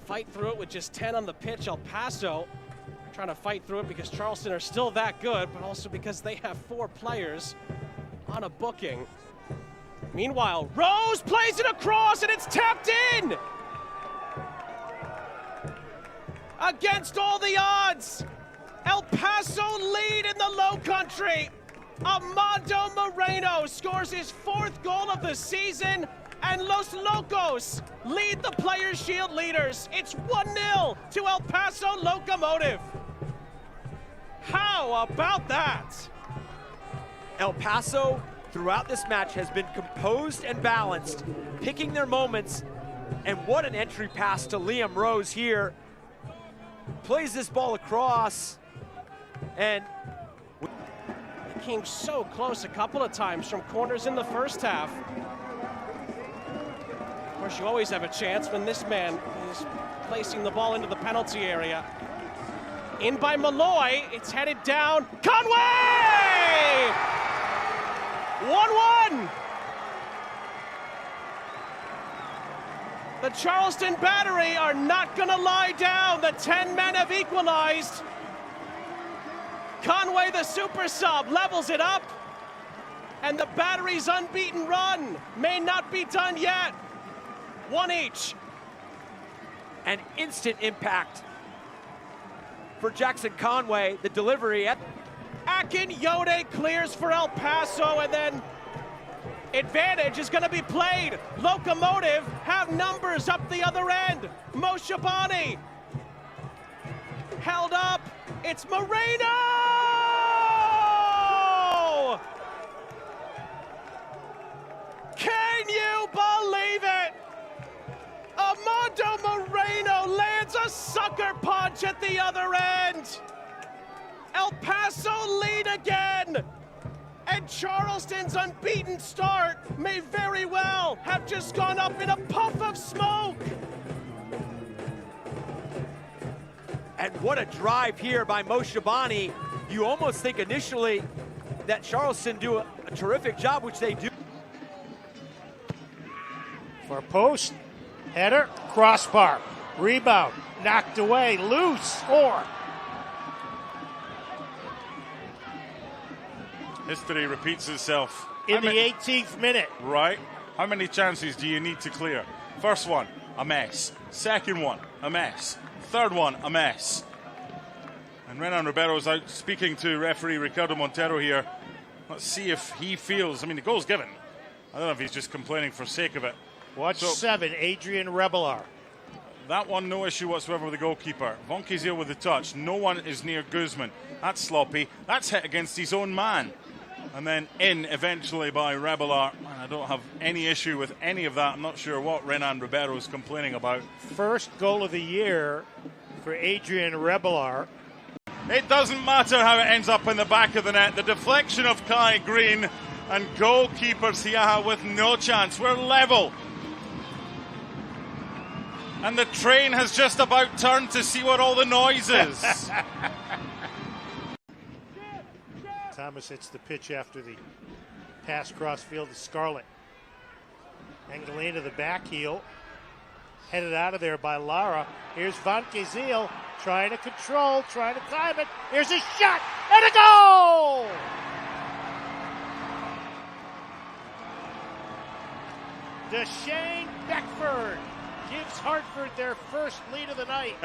fight through it with just 10 on the pitch. El Paso trying to fight through it because Charleston are still that good, but also because they have 4 players on a booking. Meanwhile, Rose plays it across and it's tapped in! Against all the odds, El Paso lead in the Low Country. Amando Moreno scores his 4th goal of the season, and Los Locos lead the Players' Shield leaders. It's 1-0 to El Paso Locomotive. How about that? El Paso, throughout this match, has been composed and balanced, picking their moments, and what an entry pass to Liam Rose here. Plays this ball across, and came so close a couple of times from corners in the first half. Of course, you always have a chance when this man is placing the ball into the penalty area. In by Malloy, it's headed down. Conway! 1-1! The Charleston Battery are not gonna lie down. The 10 men have equalized. Conway, the super sub, levels it up. And the Battery's unbeaten run may not be done yet. 1 each. An instant impact for Jackson Conway. The delivery at Yode clears for El Paso, and then advantage is going to be played. Locomotive have numbers up the other end. Moshibani held up. It's Moreno! Can you believe it? Amando Moreno lands a sucker punch at the other end. El Paso lead again. And Charleston's unbeaten start may very well have just gone up in a puff of smoke. And what a drive here by Moshibani. You almost think initially that Charleston do a terrific job, which they do. For post, header, crossbar, rebound, knocked away, loose, score. History repeats itself. In the 18th minute. Right. How many chances do you need to clear? First one, a mess. Second one, a mess. Third one, a mess. And Renan Ribeiro's out speaking to referee Ricardo Montero here. Let's see if he feels, I mean, the goal's given. I don't know if he's just complaining for sake of it. Watch 7, Adrian Rebollar. That one, no issue whatsoever with the goalkeeper. Von Kizil with the touch. No one is near Guzman. That's sloppy. That's hit against his own man. And then in eventually by Rebollar. I don't have any issue with any of that. I'm not sure what Renan Ribeiro is complaining about. First goal of the year for Adrian Rebollar. It doesn't matter how it ends up in the back of the net. The deflection of Kai Green and goalkeeper Siaha with no chance. We're level. And the train has just about turned to see what all the noise is. Thomas hits the pitch after the pass cross field to Scarlett. Ngalina, the back heel, headed out of there by Lara. Here's Von Kizil trying to control, trying to climb it. Here's a shot and a goal! Deshane Beckford gives Hartford their first lead of the night.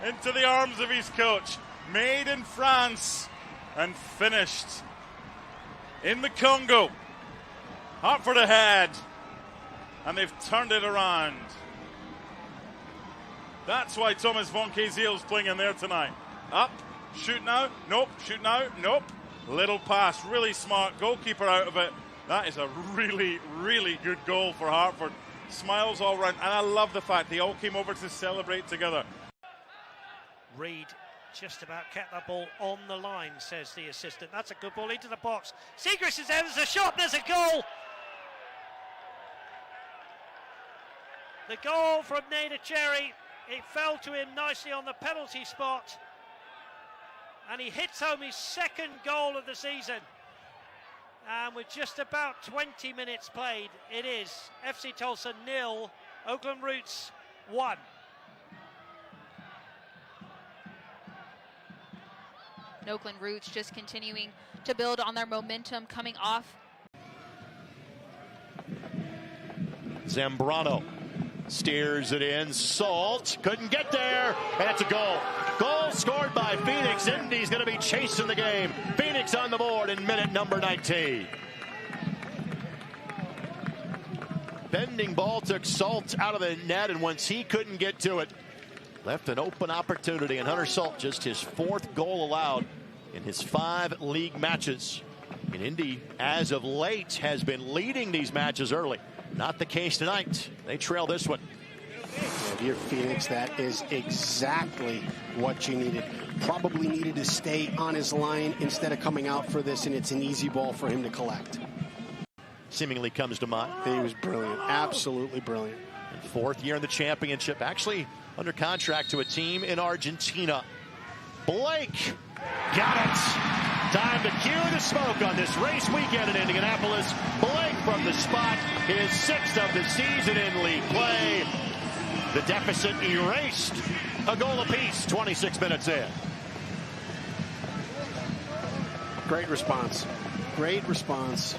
Into the arms of his coach. Made in France and finished in the Congo. Hartford ahead, and they've turned it around. That's why Thomas Von Kizil is playing in there tonight. Up, shoot now, nope, shoot now, nope. Little pass, really smart, goalkeeper out of it. That is a really, really good goal for Hartford. Smiles all round, and I love the fact they all came over to celebrate together. Reed just about kept that ball on the line, says the assistant. That's a good ball into the box. Segrist is there, there's a shot, there's a goal! The goal from Nader Chéry, it fell to him nicely on the penalty spot, and he hits home his 2nd goal of the season. And with just about 20 minutes played, it is FC Tulsa 0, Oakland Roots 1. Oakland Roots just continuing to build on their momentum coming off. Zambrano steers it in. Salt couldn't get there, and it's a goal. Goal scored by Phoenix. Indy's going to be chasing the game. Phoenix on the board in minute number 19. Bending ball took Salt out of the net, and once he couldn't get to it, left an open opportunity. And Hunter Salt, just his 4th goal allowed in his 5 league matches. And Indy, as of late, has been leading these matches early. Not the case tonight. They trail this one. If you're Phoenix, that is exactly what you needed. Probably needed to stay on his line instead of coming out for this, and it's an easy ball for him to collect. Seemingly comes to mind. He was brilliant, absolutely brilliant. 4th year in the championship, actually under contract to a team in Argentina. Blake got it. Time to cue the smoke on this race weekend in Indianapolis. Blake from the spot, his 6th of the season in league play. The deficit erased. A goal apiece, 26 minutes in. Great response. Great response.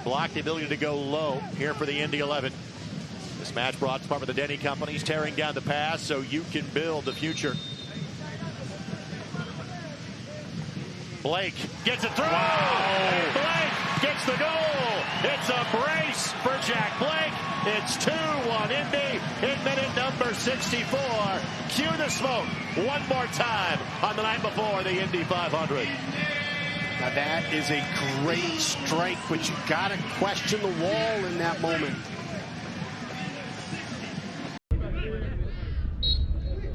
Block the ability to go low here for the Indy 11. This match brought to part of the Denny companies, tearing down the past so you can build the future. Blake gets it through. Wow. Blake gets the goal. It's a brace for Jack Blake. It's 2-1 Indy in minute number 64. Cue the smoke one more time on the night before the Indy 500. Now that is a great strike, but you got to question the wall in that moment.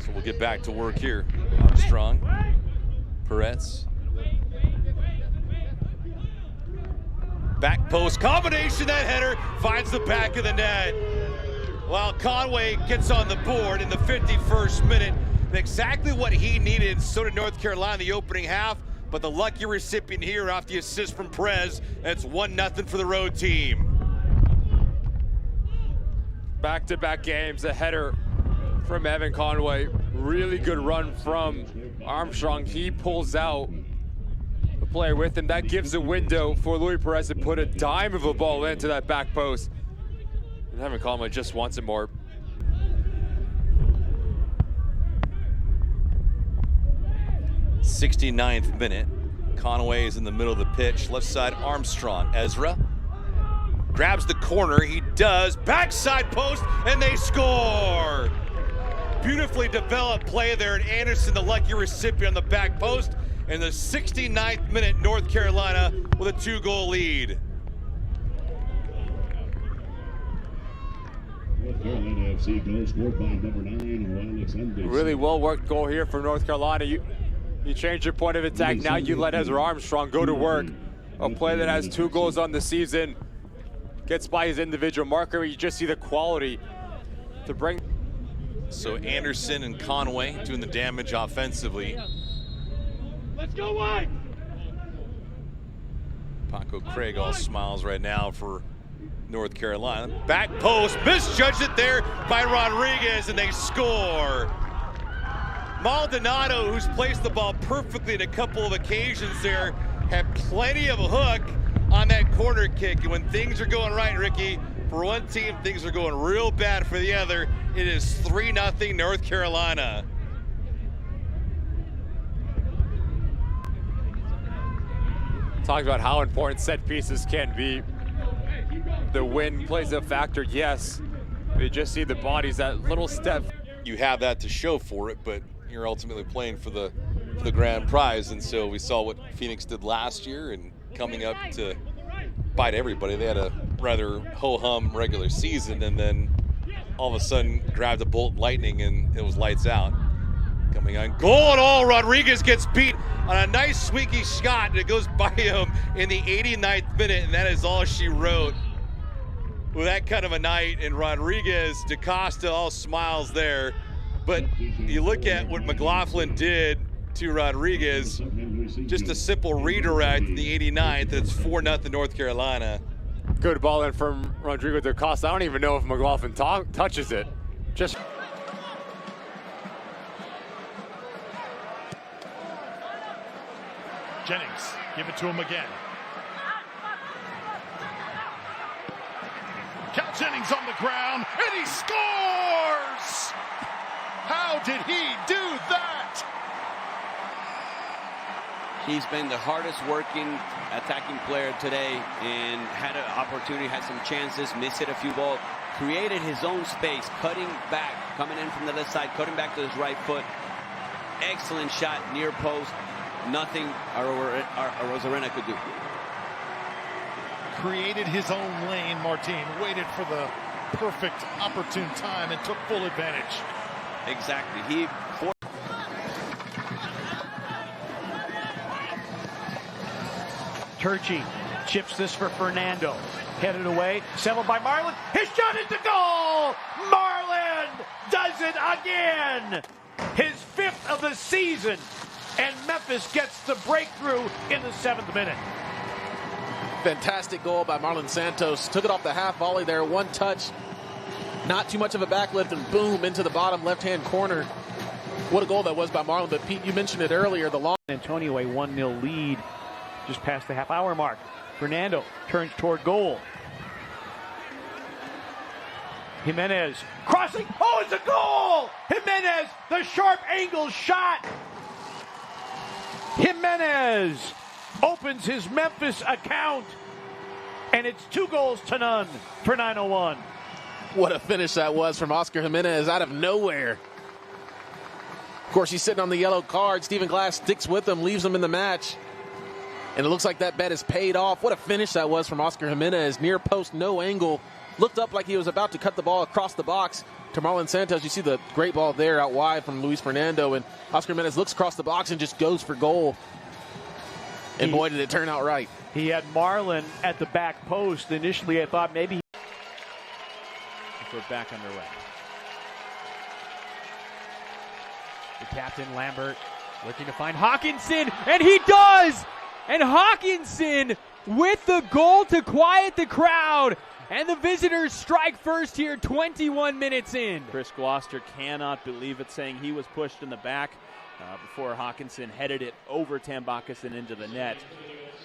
So we'll get back to work here. Armstrong, Perez. Back post combination, that header finds the back of the net. While Conway gets on the board in the 51st minute. Exactly what he needed, so did North Carolina in the opening half. But the lucky recipient here off the assist from Perez, and it's 1-0 for the road team. Back-to-back games, a header from Evan Conway. Really good run from Armstrong. He pulls out the player with him. That gives a window for Luis Perez to put a dime of a ball into that back post. And Evan Conway just wants it more. '69th minute. Conway is in the middle of the pitch. Left side, Armstrong. Ezra grabs the corner. He does. Backside post, and they score. Beautifully developed play there, and Anderson, the lucky recipient on the back post. In the 69th minute, North Carolina with a 2-goal lead. North Carolina FC goal scored by number 9, Oalex. Really well-worked goal here for North Carolina. You change your point of attack. Now you let Ezra Armstrong go to work. A player that has 2 goals on the season. Gets by his individual marker. You just see the quality to bring. So Anderson and Conway doing the damage offensively. Let's go wide. Paco Craig all smiles right now for North Carolina. Back post, misjudged it there by Rodriguez, and they score. Maldonado, who's placed the ball perfectly in a couple of occasions there, had plenty of a hook on that corner kick. And when things are going right, Ricky, for one team, things are going real bad for the other. It is 3-0 North Carolina. Talked about how important set pieces can be. The wind plays a factor, yes. But you just see the bodies, that little step. You have that to show for it, but you're ultimately playing for the grand prize. And so we saw what Phoenix did last year, and coming up to bite everybody. They had a rather ho-hum regular season, and then all of a sudden grabbed a bolt and lightning, and it was lights out. Coming on, goal and all, Rodriguez gets beat on a nice squeaky shot, and it goes by him in the 89th minute, and that is all she wrote. With that kind of a night, and Rodriguez, Costa, all smiles there. But you look at what McLaughlin did to Rodriguez, just a simple redirect in the 89th, it's 4-0 North Carolina. Good ball in from Rodrigo Costa. I don't even know if McLaughlin touches it. Just Jennings, give it to him again. Cal Jennings on the ground, and he scores! How did he do that? He's been the hardest working attacking player today and had an opportunity, had some chances, missed it a few balls, created his own space, cutting back, coming in from the left side, cutting back to his right foot. Excellent shot, near post. Nothing Rosarena could do. Created his own lane, Martin. Waited for the perfect, opportune time and took full advantage. Exactly. Turchi chips this for Fernando. Headed away, settled by Marlon. His shot is the goal! Marlon does it again! His 5th of the season. And Memphis gets the breakthrough in the 7th minute. Fantastic goal by Marlon Santos. Took it off the half volley there, one touch. Not too much of a backlift, and boom, into the bottom left-hand corner. What a goal that was by Marlon. But Pete, you mentioned it earlier, the long... Antonio, a 1-0 lead just past the half-hour mark. Fernando turns toward goal. Jiménez crossing. Oh, it's a goal! Jiménez, the sharp angle shot. Jiménez opens his Memphis account, and it's 2-0 for 901. What a finish that was from Oscar Jiménez out of nowhere. Of course, he's sitting on the yellow card. Stephen Glass sticks with him, leaves him in the match. And it looks like that bet is paid off. What a finish that was from Oscar Jiménez. Near post, no angle. Looked up like he was about to cut the ball across the box to Marlon Santos. You see the great ball there out wide from Luis Fernando. And Oscar Jiménez looks across the box and just goes for goal. And boy, did it turn out right. He had Marlon at the back post. Initially, I thought maybe... We're back underway. The captain, Lambert, looking to find Haakenson, and he does! And Haakenson with the goal to quiet the crowd. And the visitors strike first here 21 minutes in. Chris Gloucester cannot believe it, saying he was pushed in the back before Haakenson headed it over Tambakis and into the net.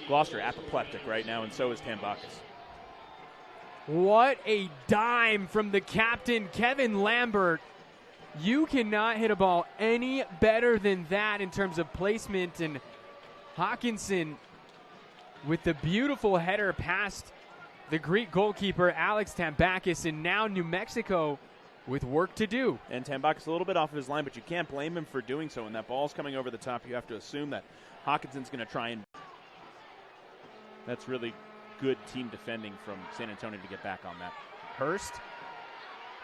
Gloucester apoplectic right now, and so is Tambakis. What a dime from the captain, Kevin Lambert. You cannot hit a ball any better than that in terms of placement. And Haakenson with the beautiful header past the Greek goalkeeper, Alex Tambakis, and now New Mexico with work to do. And Tambakis a little bit off of his line, but you can't blame him for doing so. When that ball's coming over the top, you have to assume that Haakinson's going to try and... That's really good team defending from San Antonio to get back on that. Hurst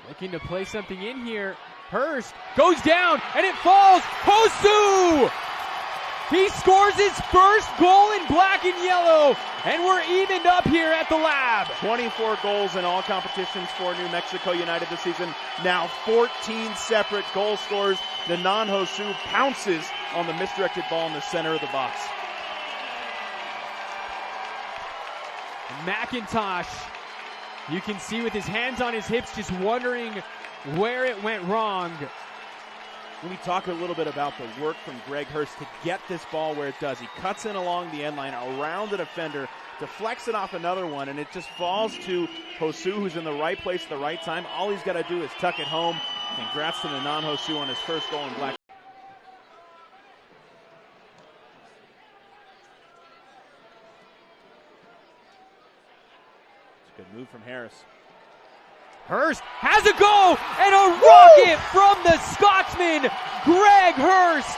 looking to play something in here. Hurst goes down, and it falls. Houssou! He scores his first goal in black and yellow, and we're evened up here at the Lab. 24 goals in all competitions for New Mexico United this season. Now 14 separate goal scorers. Nanan Houssou pounces on the misdirected ball in the center of the box. McIntosh, you can see with his hands on his hips, just wondering where it went wrong. Let me talk a little bit about the work from Greg Hurst to get this ball where it does. He cuts in along the end line, around the defender, deflects it off another one, and it just falls to Houssou, who's in the right place at the right time. All he's got to do is tuck it home. Congrats to Nanan Houssou on his first goal in black. It's a good move from Harris. Hurst has a goal, and a rocket from the Scotsman, Greg Hurst.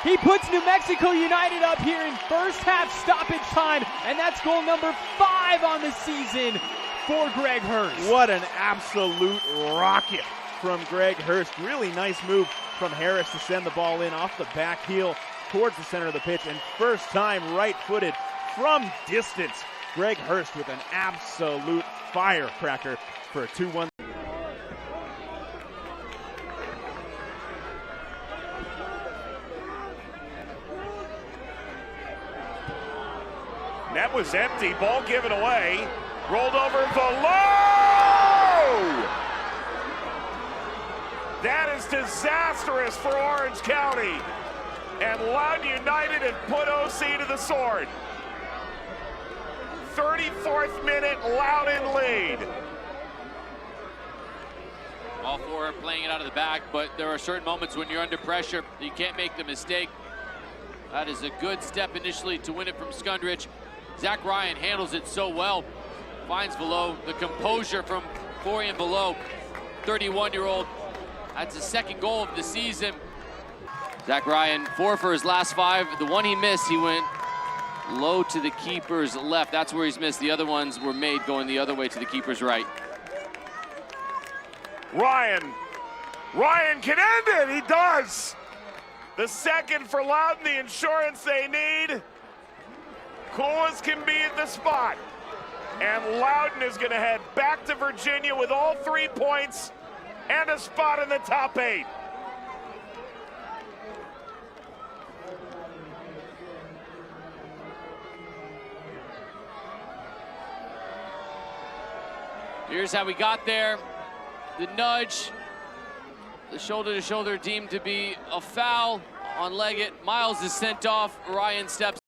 He puts New Mexico United up here in first half stoppage time, and that's goal number 5 on the season for Greg Hurst. What an absolute rocket from Greg Hurst. Really nice move from Harris to send the ball in off the back heel towards the center of the pitch, and first time right-footed from distance. Greg Hurst with an absolute firecracker for a 2-1. Net was empty, ball given away, rolled over Valot! That is disastrous for Orange County. And Loudon United have put OC to the sword. 34th minute, Loudon lead. All four are playing it out of the back, but there are certain moments when you're under pressure, you can't make the mistake. That is a good step initially to win it from Skundrich. Zach Ryan handles it so well. Finds Valot. The composure from Florian Valot, 31-year-old. That's his second goal of the season. Zach Ryan, 4 for his last 5. The one he missed, he went low to the keeper's left. That's where he's missed. The other ones were made going the other way to the keeper's right. Ryan can end it, he does. The second for Loudon, the insurance they need. Coolest can be at the spot. And Loudon is gonna head back to Virginia with all 3 points and a spot in the top 8. Here's how we got there. The nudge, the shoulder-to-shoulder deemed to be a foul on Leggett. Miles is sent off. Ryan steps